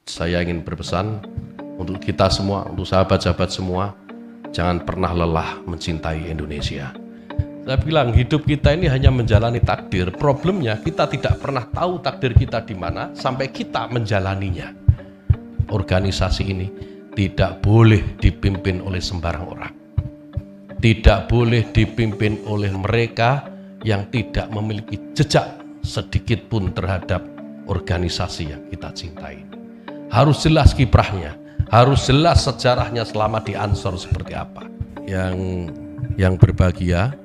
Saya ingin berpesan untuk kita semua, untuk sahabat-sahabat semua, jangan pernah lelah mencintai Indonesia. Saya bilang hidup kita ini hanya menjalani takdir. Problemnya kita tidak pernah tahu takdir kita di mana sampai kita menjalaninya. Organisasi ini tidak boleh dipimpin oleh sembarang orang. Tidak boleh dipimpin oleh mereka yang tidak memiliki jejak sedikit pun terhadap organisasi yang kita cintai. Harus jelas kiprahnya, harus jelas sejarahnya selama di Ansor seperti apa. Yang berbahagia,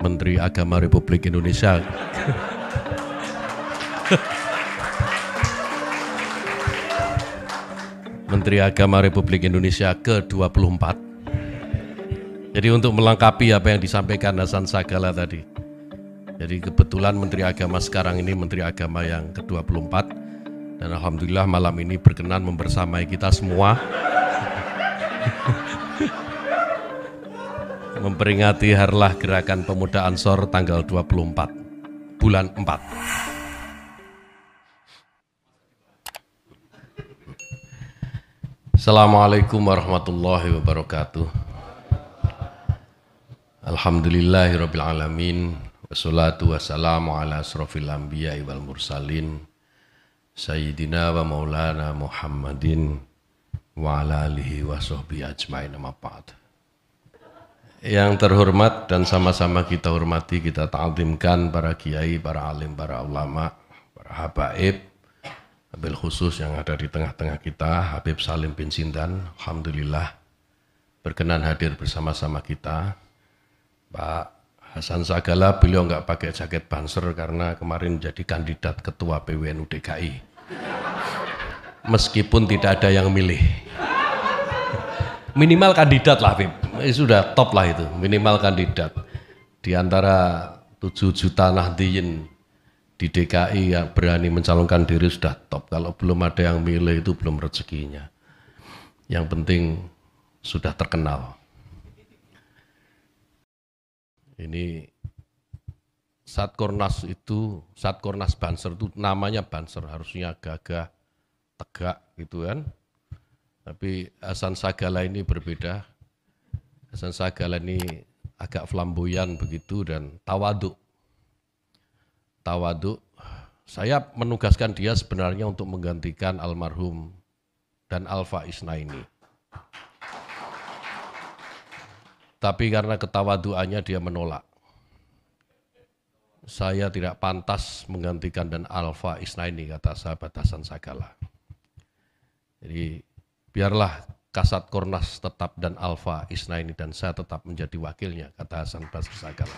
Menteri Agama Republik Indonesia Menteri Agama Republik Indonesia ke-24. Jadi untuk melengkapi apa yang disampaikan Hasan Sagala tadi, jadi kebetulan Menteri Agama sekarang ini Menteri Agama yang ke-24, dan alhamdulillah malam ini berkenan membersamai kita semua memperingati Harlah Gerakan Pemuda Ansor tanggal 24 bulan 4. Assalamualaikum warahmatullahi wabarakatuh. Alhamdulillahirabbil alamin, wassalatu wassalamu ala asrofil anbiya'i wal mursalin Sayyidina wa maulana Muhammadin wa ala alihi wa sahbihi ajma'in, amma ba'd. Yang terhormat dan sama-sama kita hormati, kita ta'zimkan para kiai, para alim, para ulama, para habaib, wabil khusus yang ada di tengah-tengah kita, Habib Salim bin Sindan, alhamdulillah berkenan hadir bersama-sama kita. Pak Hasan Sagala, beliau nggak pakai jaket Banser karena kemarin jadi kandidat ketua PWNU DKI. Meskipun tidak ada yang milih. Minimal kandidat lah, Habib. Sudah top lah itu, minimal kandidat. Di antara 7 juta Nahdliyin di DKI yang berani mencalonkan diri sudah top. Kalau belum ada yang milih itu belum rezekinya. Yang penting sudah terkenal. Ini Satkornas itu, Satkornas Banser itu namanya Banser, harusnya gagah, tegak gitu kan. Tapi Hasan Sagala ini berbeda. Hasan Sagala ini agak flamboyan begitu dan tawaduk. Tawaduk. Saya menugaskan dia sebenarnya untuk menggantikan almarhum dan Alfa Isnaini. Tapi karena ketawaduannya dia menolak. Saya tidak pantas menggantikan dan Alfa Isnaini, kata sahabat Hasan Sagala. Jadi biarlah Kasat Kornas tetap dan Alfa Isnaini dan saya tetap menjadi wakilnya, kata Hasan Sagala.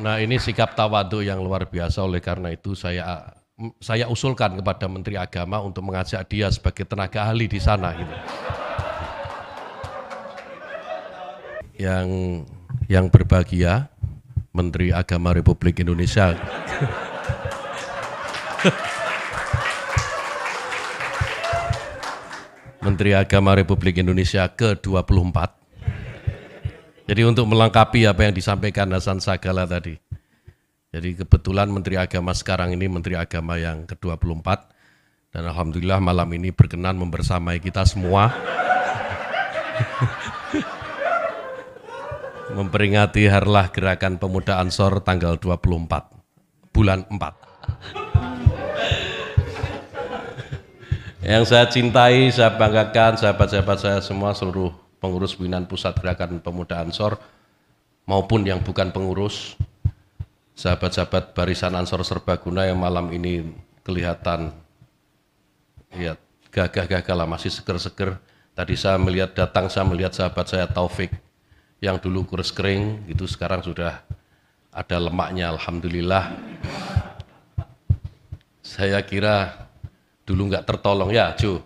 Nah, ini sikap tawadu yang luar biasa, oleh karena itu saya usulkan kepada Menteri Agama untuk mengajak dia sebagai tenaga ahli di sana gitu. Yang berbahagia, Menteri Agama Republik Indonesia Menteri Agama Republik Indonesia ke-24. Jadi untuk melengkapi apa yang disampaikan Hasan Sagala tadi, jadi kebetulan Menteri Agama sekarang ini Menteri Agama yang ke-24, dan alhamdulillah malam ini berkenan membersamai kita semua memperingati Harlah Gerakan Pemuda Ansor tanggal 24 bulan 4. Yang saya cintai, saya banggakan, sahabat-sahabat saya semua, seluruh pengurus pimpinan Pusat Gerakan Pemuda Ansor maupun yang bukan pengurus, sahabat-sahabat barisan Ansor Serbaguna yang malam ini kelihatan ya gagah-gagah lah, masih seger-seger. Tadi saya melihat sahabat saya Taufik yang dulu kurus kering, itu sekarang sudah ada lemaknya, alhamdulillah. Saya kira dulu nggak tertolong ya, Jo.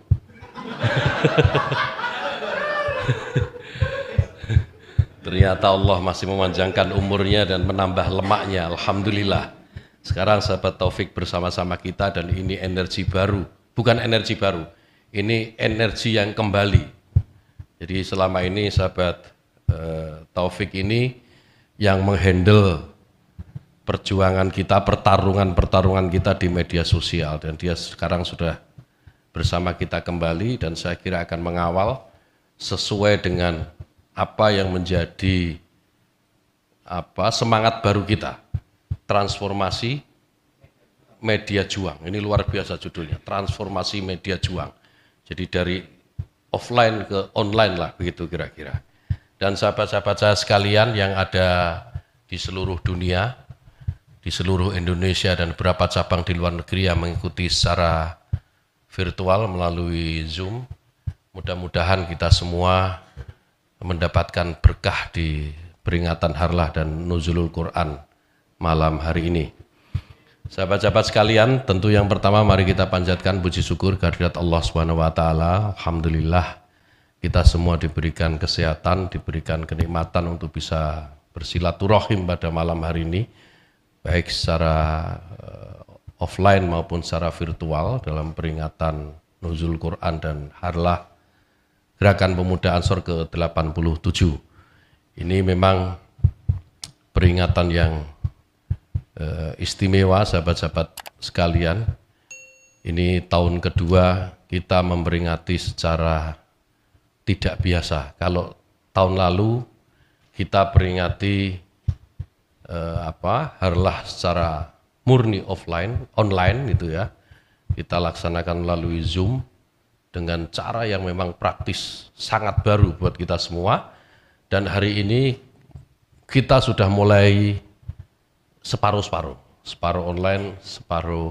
Ternyata Allah masih memanjangkan umurnya dan menambah lemaknya, alhamdulillah. Sekarang sahabat Taufik bersama-sama kita dan ini energi baru, bukan energi baru, ini energi yang kembali. Jadi selama ini sahabat Taufik ini yang menghandle perjuangan kita, pertarungan kita di media sosial, dan dia sekarang sudah bersama kita kembali, dan saya kira akan mengawal sesuai dengan apa yang menjadi semangat baru kita, transformasi media juang. Ini luar biasa judulnya, transformasi media juang. Jadi dari offline ke online lah, begitu kira-kira. Dan sahabat-sahabat saya sekalian yang ada di seluruh dunia, di seluruh Indonesia dan beberapa cabang di luar negeri yang mengikuti secara virtual melalui Zoom, mudah-mudahan kita semua mendapatkan berkah di peringatan Harlah dan Nuzulul Quran malam hari ini. Sahabat-sahabat sekalian, tentu yang pertama mari kita panjatkan puji syukur kehadirat Allah Subhanahu wa taala. Alhamdulillah kita semua diberikan kesehatan, diberikan kenikmatan untuk bisa bersilaturahim pada malam hari ini, baik secara offline maupun secara virtual dalam peringatan Nuzul Quran dan Harlah Gerakan Pemuda Ansor ke-87. Ini memang peringatan yang istimewa, sahabat-sahabat sekalian. Ini tahun kedua kita memperingati secara tidak biasa. Kalau tahun lalu kita peringati Harlah secara murni online gitu ya. Kita laksanakan melalui Zoom dengan cara yang memang praktis, sangat baru buat kita semua. Dan hari ini kita sudah mulai separuh-separuh, separuh online, separuh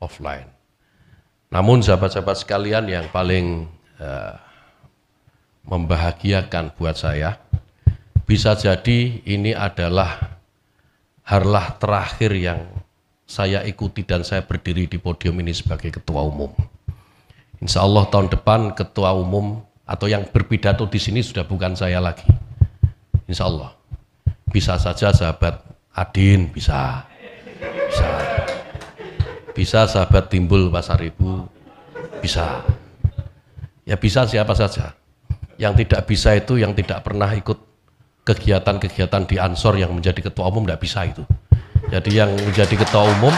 offline. Namun sahabat-sahabat sekalian, yang paling membahagiakan buat saya, bisa jadi ini adalah Harlah terakhir yang saya ikuti dan saya berdiri di podium ini sebagai ketua umum. Insya Allah tahun depan ketua umum atau yang berpidato di sini sudah bukan saya lagi. Insya Allah. Bisa saja sahabat Adin, bisa sahabat Timbul Pasaribu, bisa. Ya bisa siapa saja. Yang tidak bisa itu yang tidak pernah ikut kegiatan-kegiatan di Ansor yang menjadi ketua umum, tidak bisa itu. Jadi yang menjadi ketua umum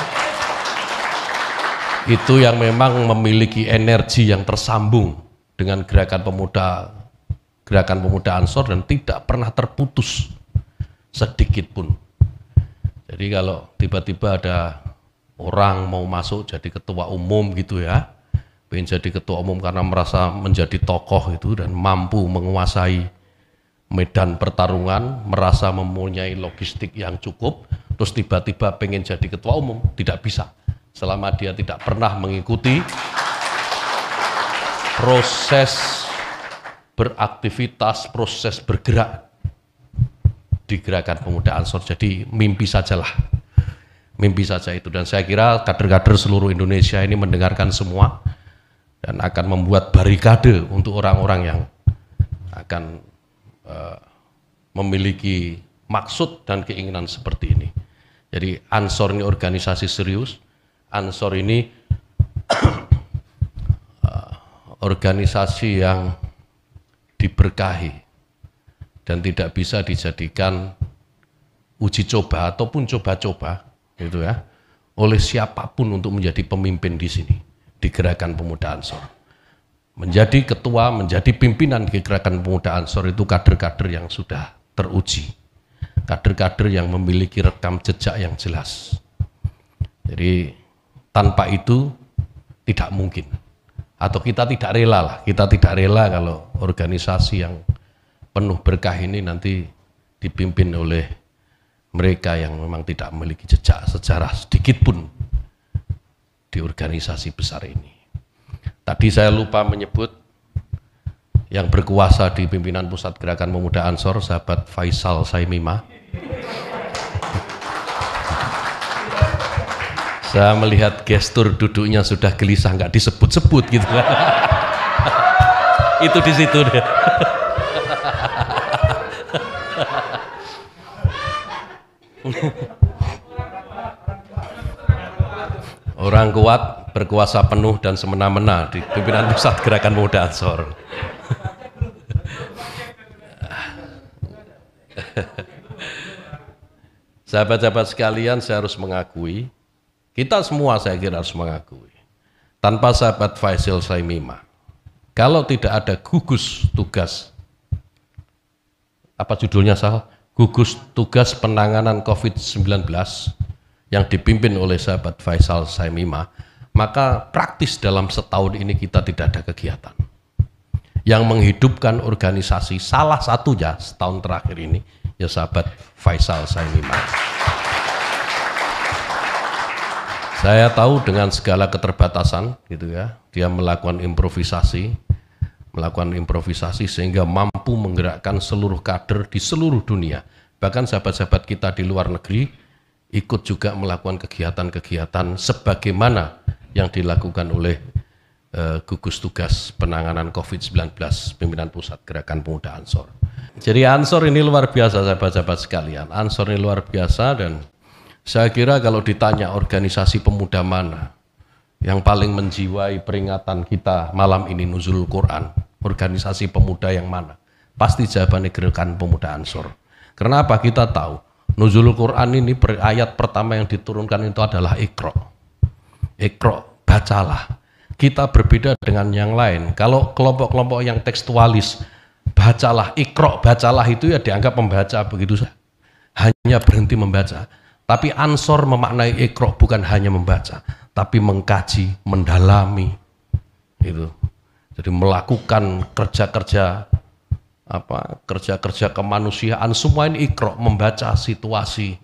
itu yang memang memiliki energi yang tersambung dengan gerakan pemuda Ansor dan tidak pernah terputus sedikit pun. Jadi kalau tiba-tiba ada orang mau masuk jadi ketua umum gitu ya, pengen jadi ketua umum karena merasa menjadi tokoh itu dan mampu menguasai medan pertarungan, merasa mempunyai logistik yang cukup, terus tiba-tiba pengen jadi ketua umum, tidak bisa. Selama dia tidak pernah mengikuti proses beraktivitas, proses bergerak di Gerakan Pemuda Ansor. Jadi mimpi sajalah, mimpi saja itu. Dan saya kira kader-kader seluruh Indonesia ini mendengarkan semua dan akan membuat barikade untuk orang-orang yang akan memiliki maksud dan keinginan seperti ini. Jadi Ansor ini organisasi serius, Ansor ini organisasi yang diberkahi dan tidak bisa dijadikan uji coba ataupun coba-coba gitu ya oleh siapapun untuk menjadi pemimpin di sini di Gerakan Pemuda Ansor. Menjadi ketua, menjadi pimpinan di Gerakan Pemuda Ansor itu kader-kader yang sudah teruji, kader-kader yang memiliki rekam jejak yang jelas. Jadi tanpa itu tidak mungkin, atau kita tidak rela lah, kita tidak rela kalau organisasi yang penuh berkah ini nanti dipimpin oleh mereka yang memang tidak memiliki jejak sejarah sedikit pun di organisasi besar ini. Tadi saya lupa menyebut yang berkuasa di pimpinan Pusat Gerakan Pemuda Ansor, sahabat Faisal Saimima. Saya melihat gestur duduknya sudah gelisah, nggak disebut-sebut gitu. Itu di situ deh. Orang kuat, berkuasa penuh dan semena-mena di pimpinan Pusat Gerakan Pemuda Ansor. Sahabat-sahabat sekalian, saya harus mengakui, kita semua saya kira harus mengakui, tanpa sahabat Faisal Saimima, kalau tidak ada gugus tugas, apa judulnya Sal? Gugus tugas penanganan COVID-19 yang dipimpin oleh sahabat Faisal Saimima, maka praktis dalam setahun ini kita tidak ada kegiatan. Yang menghidupkan organisasi salah satunya setahun terakhir ini, ya sahabat Faisal Saimima. Saya tahu dengan segala keterbatasan gitu ya, dia melakukan improvisasi sehingga mampu menggerakkan seluruh kader di seluruh dunia. Bahkan sahabat-sahabat kita di luar negeri ikut juga melakukan kegiatan-kegiatan sebagaimana yang dilakukan oleh gugus tugas penanganan COVID-19 pimpinan pusat Gerakan Pemuda Ansor. Jadi Ansor ini luar biasa sahabat-sahabat sekalian. Ansor ini luar biasa, dan saya kira kalau ditanya organisasi pemuda mana yang paling menjiwai peringatan kita malam ini Nuzulul Quran, organisasi pemuda yang mana? Pasti jawabannya Gerakan Pemuda Ansor. Kenapa? Kita tahu Nuzulul Quran ini ayat pertama yang diturunkan itu adalah Iqra. Iqra, bacalah. Kita berbeda dengan yang lain. Kalau kelompok-kelompok yang tekstualis, bacalah, Iqra, bacalah itu ya dianggap membaca begitu saja. Hanya berhenti membaca. Tapi Ansor memaknai Iqra bukan hanya membaca, tapi mengkaji, mendalami. Itu. Jadi melakukan kerja-kerja kemanusiaan, semua ini Iqra, membaca situasi.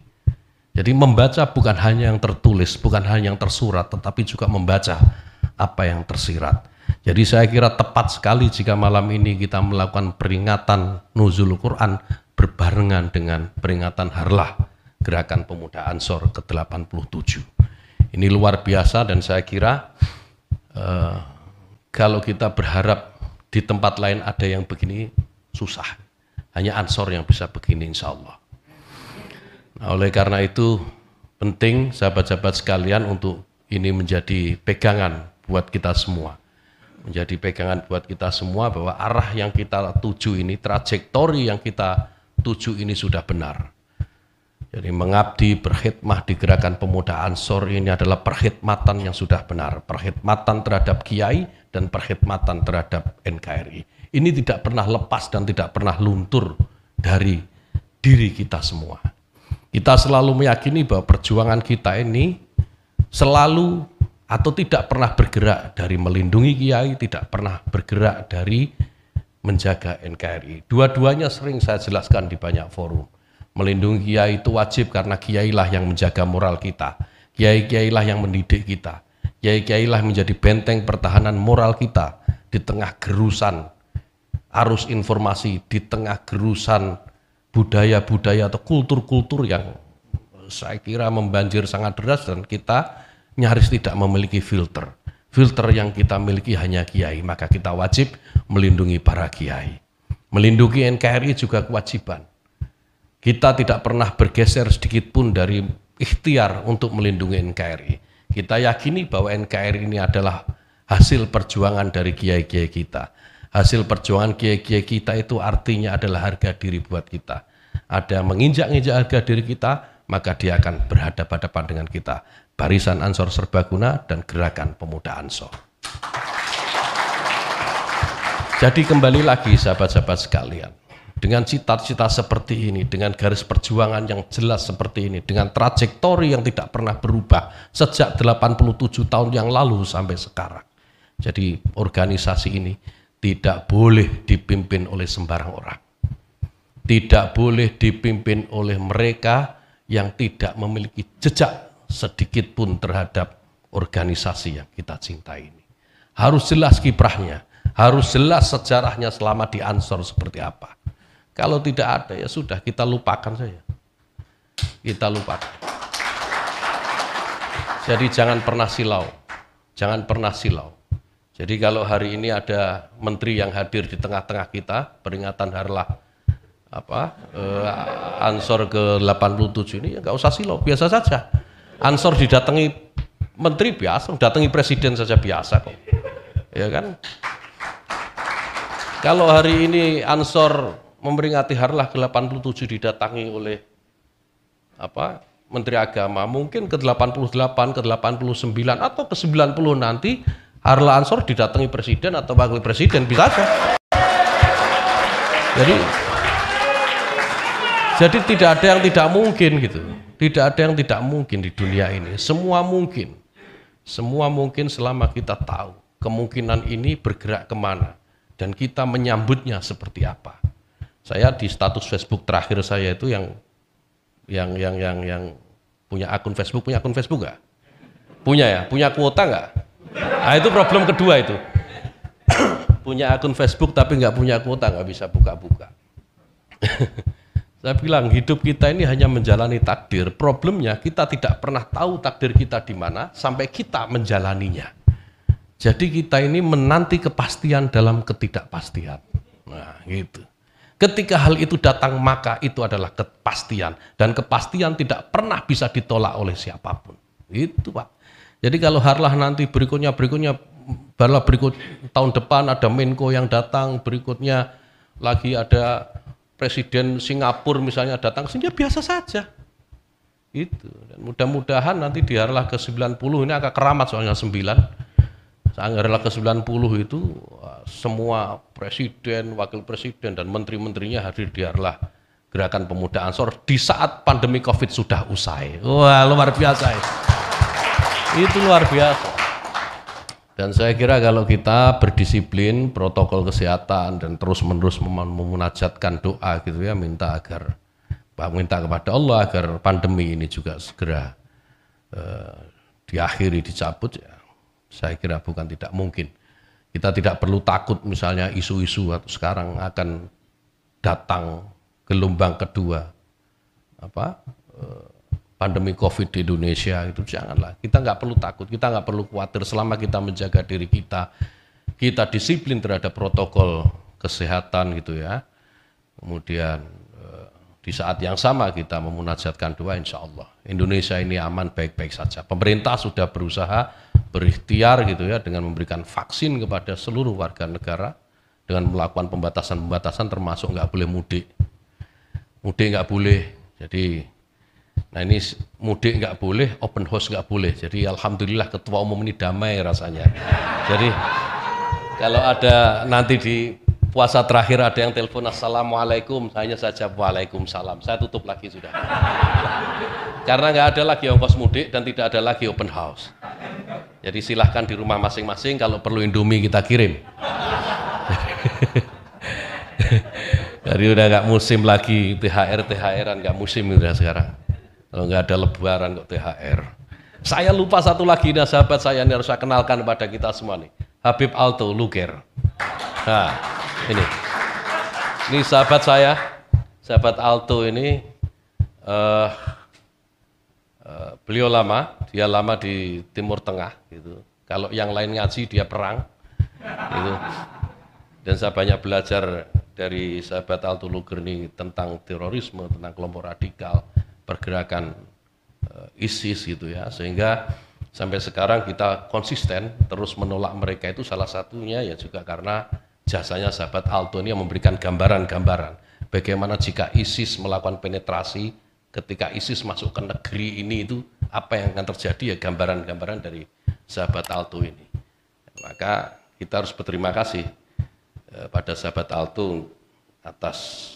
Jadi membaca bukan hanya yang tertulis, bukan hanya yang tersurat, tetapi juga membaca apa yang tersirat. Jadi saya kira tepat sekali jika malam ini kita melakukan peringatan Nuzulul Quran berbarengan dengan peringatan Harlah Gerakan Pemuda Ansor ke-87. Ini luar biasa, dan saya kira kalau kita berharap di tempat lain ada yang begini, susah. Hanya Ansor yang bisa begini insya Allah. Nah, oleh karena itu penting sahabat-sahabat sekalian untuk ini menjadi pegangan buat kita semua. Menjadi pegangan buat kita semua bahwa arah yang kita tuju ini, trajektori yang kita tuju ini sudah benar. Jadi mengabdi, berkhidmah di Gerakan Pemuda Ansor ini adalah perkhidmatan yang sudah benar. Perkhidmatan terhadap Kiai dan perkhidmatan terhadap NKRI. Ini tidak pernah lepas dan tidak pernah luntur dari diri kita semua. Kita selalu meyakini bahwa perjuangan kita ini selalu atau tidak pernah bergerak dari melindungi Kiai, tidak pernah bergerak dari menjaga NKRI. Dua-duanya sering saya jelaskan di banyak forum. Melindungi Kiai itu wajib karena Kiai lah yang menjaga moral kita. Kiai-Kiai lah yang mendidik kita. Kiai-Kiai lah menjadi benteng pertahanan moral kita di tengah gerusan arus informasi, di tengah gerusan budaya-budaya atau kultur-kultur yang saya kira membanjir sangat deras, dan kita nyaris tidak memiliki filter. Filter yang kita miliki hanya Kiai, maka kita wajib melindungi para Kiai. Melindungi NKRI juga kewajiban. Kita tidak pernah bergeser sedikit pun dari ikhtiar untuk melindungi NKRI. Kita yakini bahwa NKRI ini adalah hasil perjuangan dari Kiai-Kiai kita. Hasil perjuangan Kiai-Kiai kita itu artinya adalah harga diri buat kita. Ada menginjak-injak harga diri kita, maka dia akan berhadapan-hadapan dengan kita. Barisan Ansor Serbaguna dan Gerakan Pemuda Ansor. Jadi kembali lagi sahabat-sahabat sekalian, dengan cita-cita seperti ini, dengan garis perjuangan yang jelas seperti ini, dengan trajektori yang tidak pernah berubah sejak 87 tahun yang lalu sampai sekarang. Jadi organisasi ini tidak boleh dipimpin oleh sembarang orang. Tidak boleh dipimpin oleh mereka yang tidak memiliki jejak sedikit pun terhadap organisasi yang kita cintai ini. Harus jelas kiprahnya, harus jelas sejarahnya selama di Ansor seperti apa. Kalau tidak ada ya sudah, kita lupakan saja. Kita lupakan. Jadi jangan pernah silau. Jangan pernah silau. Jadi kalau hari ini ada menteri yang hadir di tengah-tengah kita, peringatan Harlah Ansor ke-87 ini, ya nggak usah silau, biasa saja. Ansor didatangi menteri biasa, datangi presiden saja biasa kok. Ya kan? Kalau hari ini Ansor memperingati Harlah ke-87 didatangi oleh Menteri Agama, mungkin ke 88, ke 89 atau ke 90 nanti Harla Ansor didatangi presiden atau wakil presiden, bisa aja. Jadi tidak ada yang tidak mungkin gitu. Tidak ada yang tidak mungkin di dunia ini. Semua mungkin. Semua mungkin selama kita tahu kemungkinan ini bergerak kemana dan kita menyambutnya seperti apa. Saya di status Facebook terakhir saya itu yang punya akun Facebook nggak? Punya ya? Punya kuota nggak? Nah itu problem kedua itu. Punya akun Facebook tapi nggak punya kuota, nggak bisa buka-buka. Saya bilang hidup kita ini hanya menjalani takdir. Problemnya kita tidak pernah tahu takdir kita di mana sampai kita menjalaninya. Jadi kita ini menanti kepastian dalam ketidakpastian. Nah gitu. Ketika hal itu datang maka itu adalah kepastian. Dan kepastian tidak pernah bisa ditolak oleh siapapun. Itu Pak. Jadi kalau Harlah nanti berikutnya berikut tahun depan ada Menko yang datang, berikutnya lagi ada Presiden Singapura misalnya datang sini, ya biasa saja. Itu. Dan mudah-mudahan nanti di Harlah ke-90 ini agak keramat soalnya 9. Harlah ke-90 itu semua presiden, wakil presiden dan menteri-menterinya hadir di Harlah Gerakan Pemuda Ansor di saat pandemi Covid sudah usai. Wah, luar biasa itu. Itu luar biasa. Dan saya kira kalau kita berdisiplin protokol kesehatan dan terus-menerus memunajatkan doa gitu ya, minta kepada Allah agar pandemi ini juga segera diakhiri, dicabut ya. Saya kira bukan tidak mungkin. Kita tidak perlu takut misalnya isu-isu atau sekarang akan datang gelombang kedua pandemi Covid di Indonesia, itu janganlah. Kita nggak perlu takut, kita nggak perlu khawatir selama kita menjaga diri kita disiplin terhadap protokol kesehatan gitu ya. Kemudian di saat yang sama kita memunajatkan doa, insya Allah Indonesia ini aman, baik-baik saja. Pemerintah sudah berusaha berikhtiar gitu ya dengan memberikan vaksin kepada seluruh warga negara dengan melakukan pembatasan-pembatasan termasuk nggak boleh mudik nggak boleh. Jadi nah ini mudik nggak boleh, open house nggak boleh. Jadi alhamdulillah ketua umum ini damai rasanya. Jadi kalau ada nanti di puasa terakhir ada yang telepon assalamualaikum, hanya saja waalaikumsalam. Saya tutup lagi sudah. Karena nggak ada lagi ongkos mudik dan tidak ada lagi open house. Jadi silahkan di rumah masing-masing, kalau perlu Indomie kita kirim. Jadi udah nggak musim lagi THR-an, nggak musim udah sekarang. Kalau nggak ada lebaran kok THR. Saya lupa satu lagi, nah sahabat saya ini harus saya kenalkan kepada kita semua nih. Habib Alto Luger. Nah, ini sahabat saya, sahabat Alto ini, beliau dia lama di Timur Tengah gitu. Kalau yang lain ngaji dia perang, gitu. Dan saya banyak belajar dari sahabat Alto Luger ini tentang terorisme, tentang kelompok radikal, pergerakan ISIS gitu ya, sehingga sampai sekarang kita konsisten terus menolak mereka. Itu salah satunya ya juga karena jasanya sahabat Alto ini yang memberikan gambaran-gambaran bagaimana jika ISIS melakukan penetrasi, ketika ISIS masuk ke negeri ini itu apa yang akan terjadi, ya gambaran-gambaran dari sahabat Alto ini. Maka kita harus berterima kasih pada sahabat Alto atas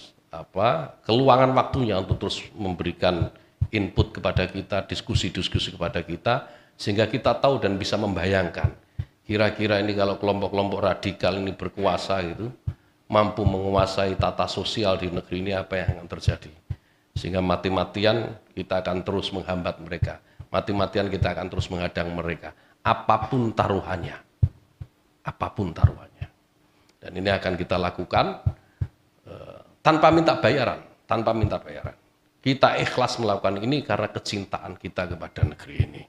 keluangan waktunya untuk terus memberikan input kepada kita, diskusi-diskusi kepada kita, sehingga kita tahu dan bisa membayangkan kira-kira ini kalau kelompok-kelompok radikal ini berkuasa gitu, mampu menguasai tata sosial di negeri ini, apa yang akan terjadi. Sehingga mati-matian kita akan terus menghambat mereka, mati-matian kita akan terus menghadang mereka, apapun taruhannya. Dan ini akan kita lakukan tanpa minta bayaran. Kita ikhlas melakukan ini karena kecintaan kita kepada negeri ini.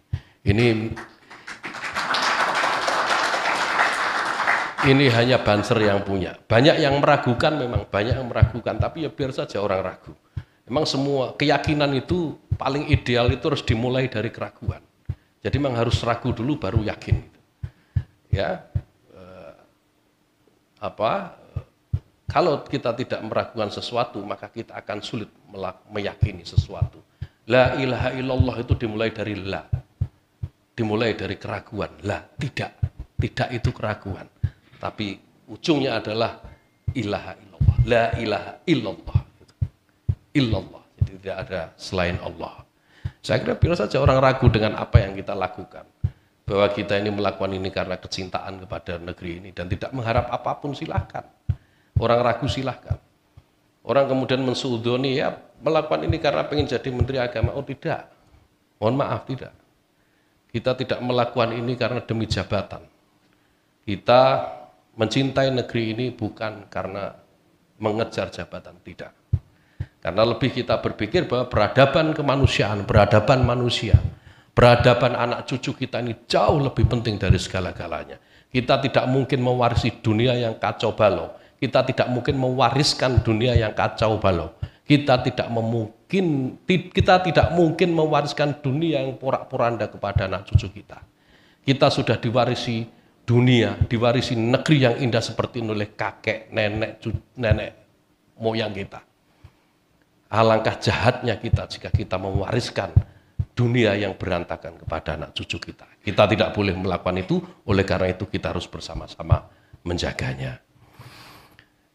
Ini hanya Banser yang punya. Banyak yang meragukan, memang banyak yang meragukan, tapi ya biar saja orang ragu. Memang semua keyakinan itu paling ideal itu harus dimulai dari keraguan. Jadi memang harus ragu dulu baru yakin. Ya, kalau kita tidak meragukan sesuatu, maka kita akan sulit meyakini sesuatu. La ilaha illallah itu dimulai dari la. Dimulai dari keraguan. La, tidak. Tidak itu keraguan. Tapi ujungnya adalah ilaha illallah. La ilaha illallah. Illallah. Jadi tidak ada selain Allah. Saya kira biar saja orang ragu dengan apa yang kita lakukan. Bahwa kita ini melakukan ini karena kecintaan kepada negeri ini. Dan tidak mengharap apapun, silahkan. Orang ragu silahkan. Orang kemudian mensuudoni, ya melakukan ini karena pengen jadi menteri agama. Oh tidak. Mohon maaf, tidak. Kita tidak melakukan ini karena demi jabatan. Kita mencintai negeri ini bukan karena mengejar jabatan, tidak. Karena lebih kita berpikir bahwa peradaban kemanusiaan, peradaban manusia, peradaban anak cucu kita ini jauh lebih penting dari segala-galanya. Kita tidak mungkin mewarisi dunia yang kacau balau. Kita tidak mungkin mewariskan dunia yang kacau balau. Kita tidak mungkin mewariskan dunia yang porak-poranda kepada anak cucu kita. Kita sudah diwarisi dunia, diwarisi negeri yang indah seperti ini oleh kakek, nenek moyang kita. Alangkah jahatnya kita jika kita mewariskan dunia yang berantakan kepada anak cucu kita. Kita tidak boleh melakukan itu, oleh karena itu kita harus bersama-sama menjaganya.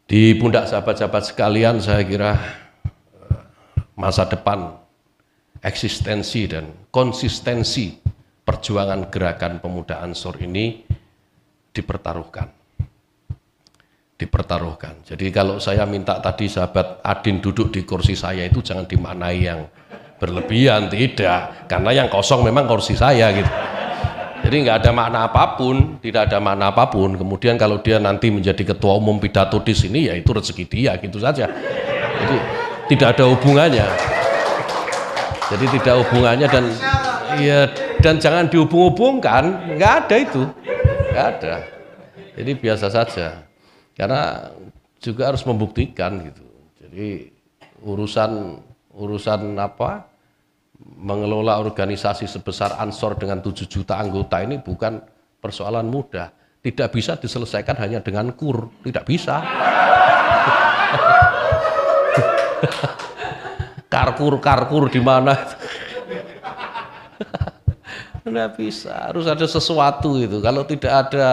Di pundak sahabat-sahabat sekalian, saya kira masa depan, eksistensi dan konsistensi perjuangan gerakan pemuda Ansor ini dipertaruhkan. Jadi kalau saya minta tadi sahabat Adin duduk di kursi saya itu jangan dimaknai yang berlebihan, tidak. Karena yang kosong memang kursi saya gitu. Jadi nggak ada makna apapun, tidak ada makna apapun. Kemudian kalau dia nanti menjadi ketua umum pidato di sini, ya itu rezeki dia, gitu saja. Jadi tidak ada hubungannya. Jadi tidak hubungannya dan jangan dihubung-hubungkan, nggak ada itu, nggak ada. Jadi biasa saja. Karena juga harus membuktikan gitu. Jadi urusan apa? Mengelola organisasi sebesar Ansor dengan 7 juta anggota ini bukan persoalan mudah. Tidak bisa diselesaikan hanya dengan kur, tidak bisa. Karkur di mana? Tidak bisa, harus ada sesuatu itu. Kalau tidak ada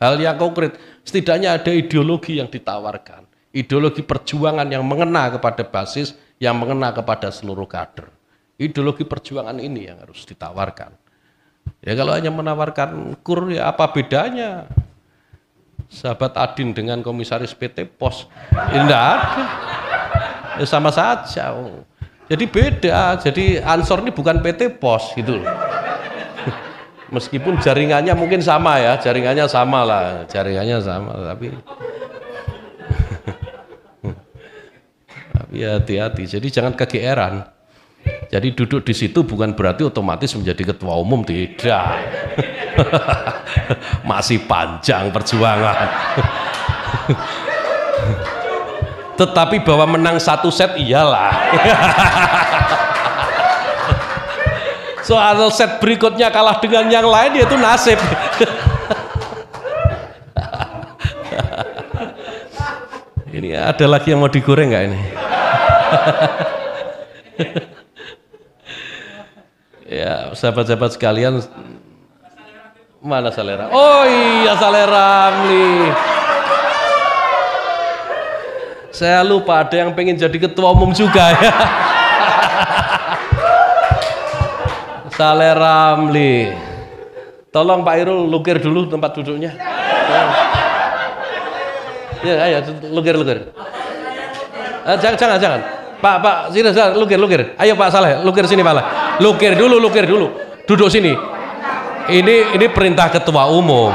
hal yang konkret, setidaknya ada ideologi yang ditawarkan, ideologi perjuangan yang mengena kepada basis, yang mengena kepada seluruh kader. Ideologi perjuangan ini yang harus ditawarkan. Ya kalau hanya menawarkan kur, ya apa bedanya sahabat Adin dengan komisaris PT Pos? Ya tidak ada, ya sama saja. Jadi beda, jadi Ansor ini bukan PT Pos gitu loh. Meskipun jaringannya mungkin sama ya, jaringannya sama, tapi hati-hati. Jadi jangan kegeeran. Jadi duduk di situ bukan berarti otomatis menjadi ketua umum, tidak. Masih panjang perjuangan. Tetapi bahwa menang 1 set iyalah. Soal set berikutnya kalah dengan yang lain, yaitu nasib. Ini ada lagi yang mau digoreng nggak ini? Ya sahabat-sahabat sekalian, mana Saleh? Oh iya Saleh Ramli. Saya lupa ada yang pengen jadi ketua umum juga ya. Saleh Ramli. Tolong Pak Irul lukir dulu tempat duduknya. Ya, ayo lukir. Jangan. Pak, sini lukir. Ayo Pak Saleh, lukir sini Pak. Lukir dulu. Duduk sini. Ini perintah ketua umum.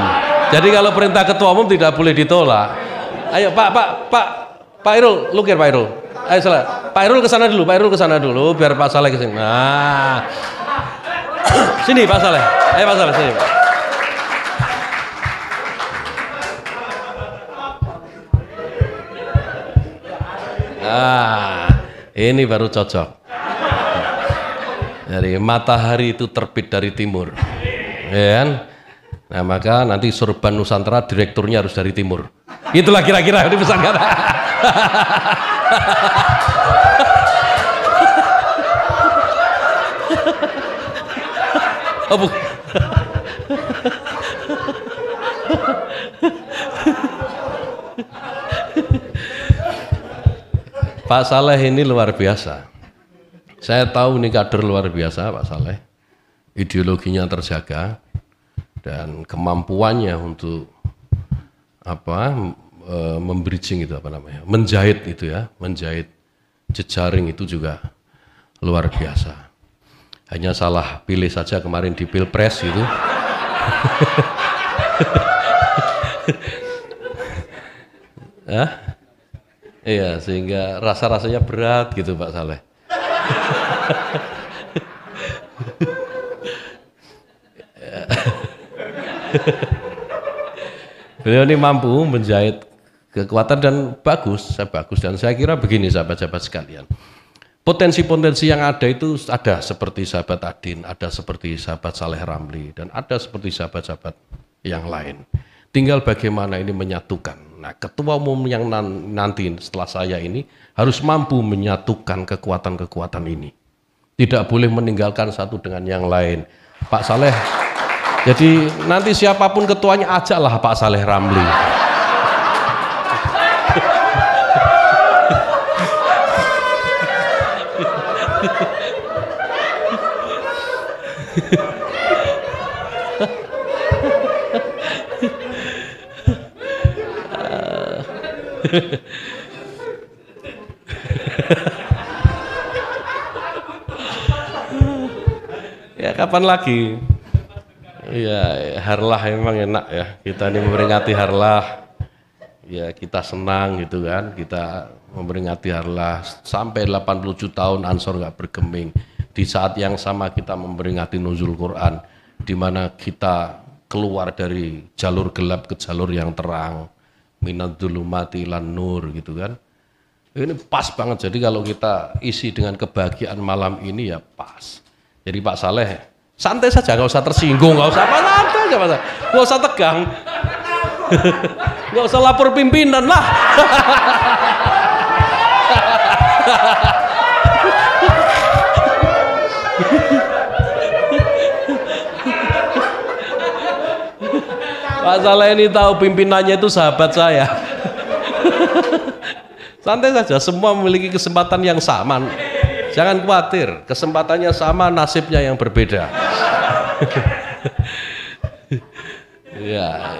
Jadi kalau perintah ketua umum tidak boleh ditolak. Ayo Pak Irul, lukir Pak Irul. Ayo Saleh. Pak Irul ke sana dulu biar Pak Saleh ke sini. Nah. Sini Pak Saleh. Ayo Pak Saleh sini. Nah, ini baru cocok. Dari matahari itu terbit dari timur. Ya kan? Nah, maka nanti Sorban Nusantara direkturnya harus dari timur. Itulah kira-kira yang dipesankan. Oh, bukan. Pak Saleh ini luar biasa. Saya tahu ini kader luar biasa Pak Saleh. Ideologinya terjaga dan kemampuannya untuk membridging itu menjahit itu ya, menjahit jejaring itu juga luar biasa. Hanya salah pilih saja kemarin di Pilpres itu. Iya, sehingga rasa-rasanya berat gitu Pak Saleh. Beliau ini mampu menjahit kekuatan dan bagus dan saya kira begini sahabat-sahabat sekalian. Potensi-potensi yang ada itu ada seperti sahabat Adin, ada seperti sahabat Saleh Ramli, dan ada seperti sahabat-sahabat yang lain. Tinggal bagaimana ini menyatukan. Nah, ketua umum yang nanti setelah saya ini harus mampu menyatukan kekuatan-kekuatan ini. Tidak boleh meninggalkan satu dengan yang lain. Pak Saleh, jadi nanti siapapun ketuanya ajaklah Pak Saleh Ramli. Ya kapan lagi? Ya harlah memang enak ya. Kita ini memperingati harlah. Ya kita senang gitu kan. Kita memperingati harlah sampai 87 tahun Ansor nggak bergeming. Di saat yang sama kita memperingati nuzul Quran, di mana kita keluar dari jalur gelap ke jalur yang terang. Minadzulumati lan nur gitu kan. Ini pas banget. Jadi kalau kita isi dengan kebahagiaan malam ini ya pas. Jadi Pak Saleh santai saja, nggak usah tersinggung, nggak usah apa-apa, nggak usah tegang, nggak usah lapor pimpinan lah. Pak Saleh ini tahu pimpinannya itu sahabat saya. Santai saja, semua memiliki kesempatan yang sama. Jangan khawatir, kesempatannya sama, nasibnya yang berbeda. Ya,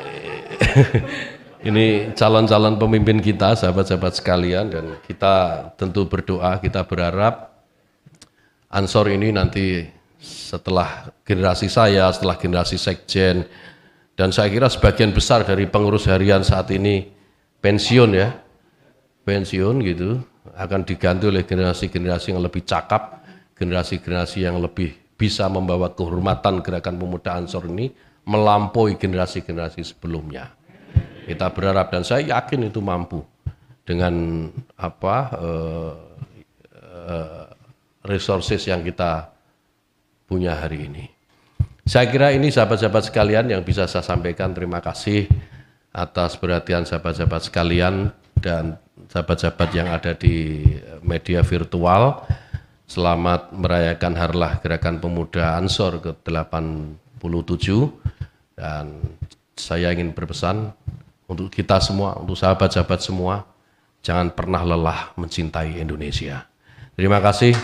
ini calon-calon pemimpin kita, sahabat-sahabat sekalian, dan kita tentu berdoa, kita berharap Ansor ini nanti setelah generasi saya, setelah generasi sekjen, dan saya kira sebagian besar dari pengurus harian saat ini pensiun gitu, akan diganti oleh generasi-generasi yang lebih cakap, generasi-generasi yang lebih bisa membawa kehormatan gerakan pemuda Ansor ini melampaui generasi-generasi sebelumnya. Kita berharap dan saya yakin itu mampu dengan resources yang kita punya hari ini. Saya kira ini sahabat-sahabat sekalian yang bisa saya sampaikan. Terima kasih atas perhatian sahabat-sahabat sekalian dan sahabat-sahabat yang ada di media virtual. Selamat merayakan harlah Gerakan Pemuda Ansor ke-87 dan saya ingin berpesan untuk kita semua, untuk sahabat-sahabat semua, jangan pernah lelah mencintai Indonesia. Terima kasih.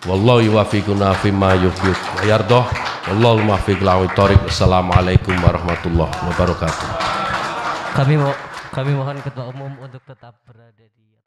Wallahu yuwaffiquna fima yuhibbu wa yardah. Wallahu muwaffiq ila thoriq. Assalamualaikum warahmatullahi wabarakatuh. Kami mohon Ketua Umum untuk tetap berada di